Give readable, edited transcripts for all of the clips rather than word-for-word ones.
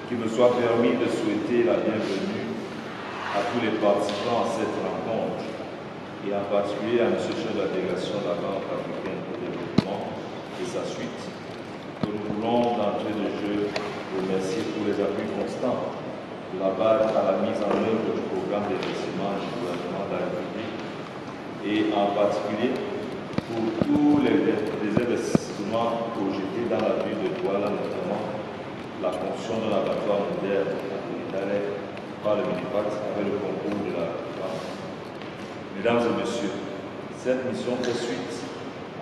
qu'il me soit permis de souhaiter la bienvenue à tous les participants à cette rencontre et en particulier à M. Chef de la délégation de la Banque africaine de développement et sa suite, que nous voulons d'entrée de jeu remercier pour les appuis constants de la base à la mise en œuvre du programme d'investissement du gouvernement de la République et en particulier pour tous les investissements projetés dans la ville de Douala, notamment la construction d'un laboratoire moderne par le MINEPAD avec le concours de la banque. Mesdames et messieurs, cette mission fait suite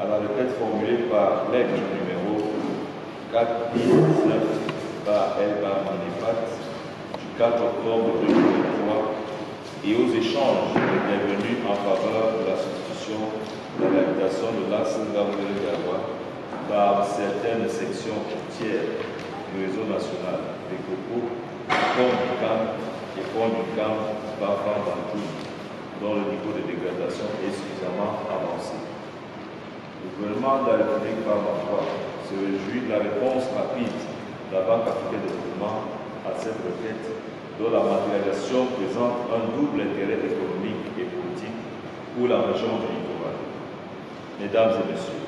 à la requête formulée par l'aigle numéro 4019 par MINEPAD du 4 octobre 2023 et aux échanges intervenus en faveur de la substitution de l'habitation de l'axe Gabriel-Gawa par certaines sections côtières du réseau national des Cocos, pont du Camp et pont du Camp Bafan-Bantou, dont le niveau de dégradation est suffisamment avancé. Le gouvernement de la République, par ma voix, se réjouit de la réponse rapide de la Banque africaine de développement à cette requête, dont la matérialisation présente un double intérêt économique et politique pour la région du littoral. Mesdames et messieurs,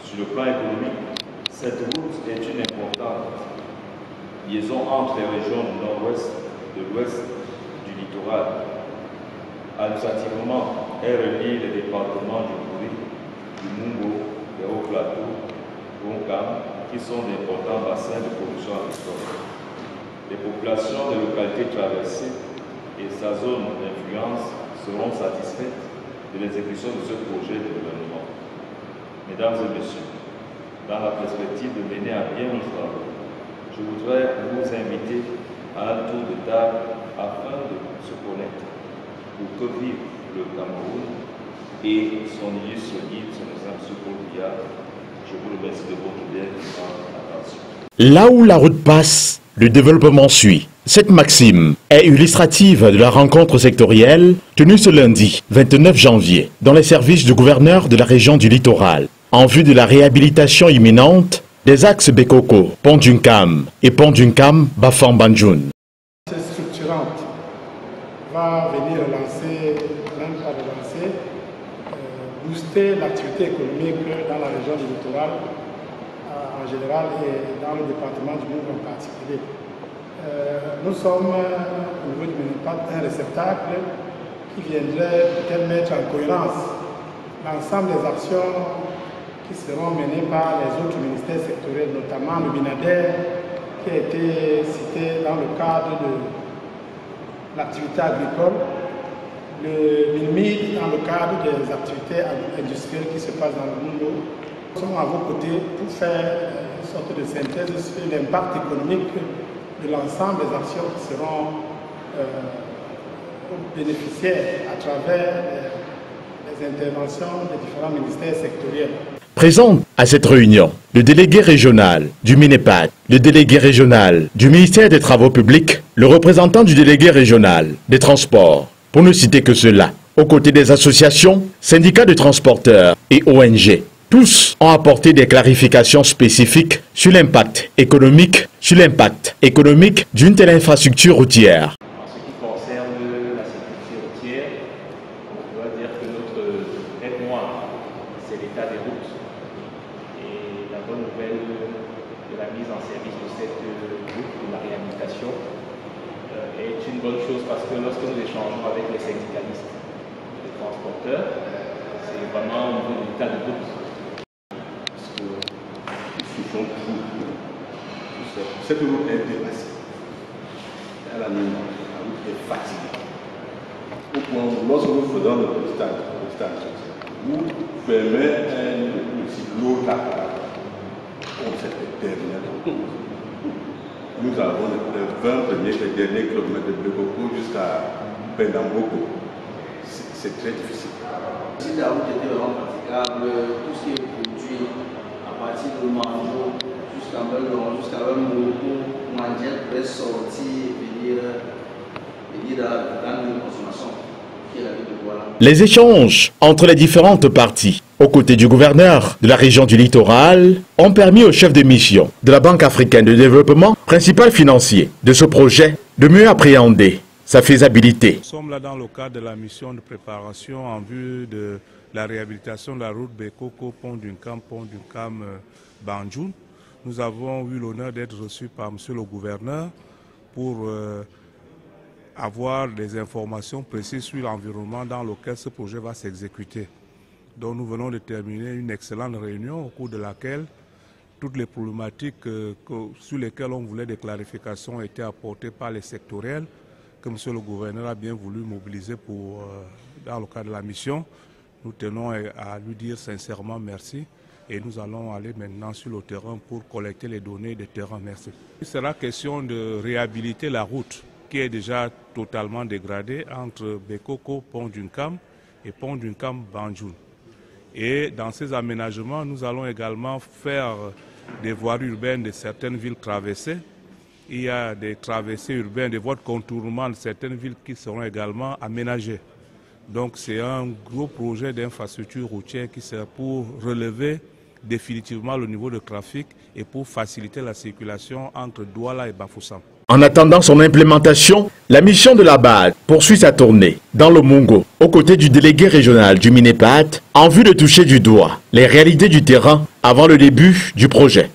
sur le plan économique, cette route est une importante liaison entre les régions du nord-ouest, de l'ouest, du littoral. Administrativement, elle relie les départements du Kouri, du Mungo, des Hauts-Plateaux, Gonkam, qui sont d'importants bassins de production agricole. Les populations des localités traversées et sa zone d'influence seront satisfaites de l'exécution de ce projet de gouvernement. Mesdames et messieurs, dans la perspective de mener à bien nos travaux, je voudrais vous inviter à un tour de table afin de se connaître pour que vive le Cameroun et son illustre guide, son exemple, M. Paul Biya. Je vous remercie de votre bien attention. Là où la route passe, le développement suit. Cette maxime est illustrative de la rencontre sectorielle tenue ce lundi 29 janvier dans les services du gouverneur de la région du littoral en vue de la réhabilitation imminente des axes Bekoko, Pont d'Unkam et Pont d'Unkam Bafan Banjoun. Cette structurante va venir relancer, même pas relancer, booster l'activité économique dans la région du littoral en général et dans le département du Monde en particulier. Nous sommes au niveau du MINEPAD un réceptacle qui viendrait peut-être mettre en cohérence l'ensemble des actions qui seront menées par les autres ministères sectoriels, notamment le MINADER qui a été cité dans le cadre de l'activité agricole, le MINMID dans le cadre des activités industrielles qui se passent dans le monde. Nous sommes à vos côtés pour faire une sorte de synthèse sur l'impact économique de l'ensemble des actions qui seront bénéficiaires à travers les interventions des différents ministères sectoriels. Présent à cette réunion, le délégué régional du MINEPAD, le délégué régional du ministère des Travaux publics, le représentant du délégué régional des Transports, pour ne citer que cela, aux côtés des associations, syndicats de transporteurs et ONG. Tous ont apporté des clarifications spécifiques sur l'impact économique d'une telle infrastructure routière. En ce qui concerne la sécurité routière, on doit dire que notre tête noire, c'est l'état des routes. Et la bonne nouvelle de la mise en service de cette route, de la réhabilitation, est une bonne chose parce que lorsque nous échangeons avec les syndicalistes, les transporteurs, c'est vraiment au niveau de l'état de route. Cette route est dépassée. La route est fatiguée. Au point où, lorsque nous faisons le petit vous fermez un petit lot là. C'était dernier. Nous avons les 20 premiers, les derniers kilomètres de Bekoko jusqu'à Pendamboko. C'est très difficile. Si la route était vraiment praticable, tout ce qui est produit à partir de Mango jusqu'à Melon, jusqu'à Moko, Mandel pourrait sortir et venir dans la grande consommation. qui est la ville de Douala. Les échanges entre les différentes parties, aux côtés du gouverneur de la région du littoral, ont permis au chef de mission de la Banque africaine de développement, principal financier de ce projet, de mieux appréhender sa faisabilité. Nous sommes là dans le cadre de la mission de préparation en vue de la réhabilitation de la route Bekoko, Pont d'Unkam, Banjoun. Nous avons eu l'honneur d'être reçus par M. le gouverneur pour avoir des informations précises sur l'environnement dans lequel ce projet va s'exécuter. Donc nous venons de terminer une excellente réunion au cours de laquelle toutes les problématiques sur lesquelles on voulait des clarifications ont été apportées par les sectoriels que M. le gouverneur a bien voulu mobiliser dans le cadre de la mission. Nous tenons à lui dire sincèrement merci et nous allons aller maintenant sur le terrain pour collecter les données de terrain. Merci. Il sera question de réhabiliter la route qui est déjà totalement dégradée entre Bekoko, Pont d'Unkam et Pont d'Unkam, Banjoun. Et dans ces aménagements, nous allons également faire des voiries urbaines de certaines villes traversées. Il y a des traversées urbaines, des voies de contournement de certaines villes qui seront également aménagées. Donc c'est un gros projet d'infrastructure routière qui sert pour relever définitivement le niveau de trafic et pour faciliter la circulation entre Douala et Bafoussam. En attendant son implémentation, la mission de la BAD poursuit sa tournée dans le Mungo, aux côtés du délégué régional du MINEPAD, en vue de toucher du doigt les réalités du terrain avant le début du projet.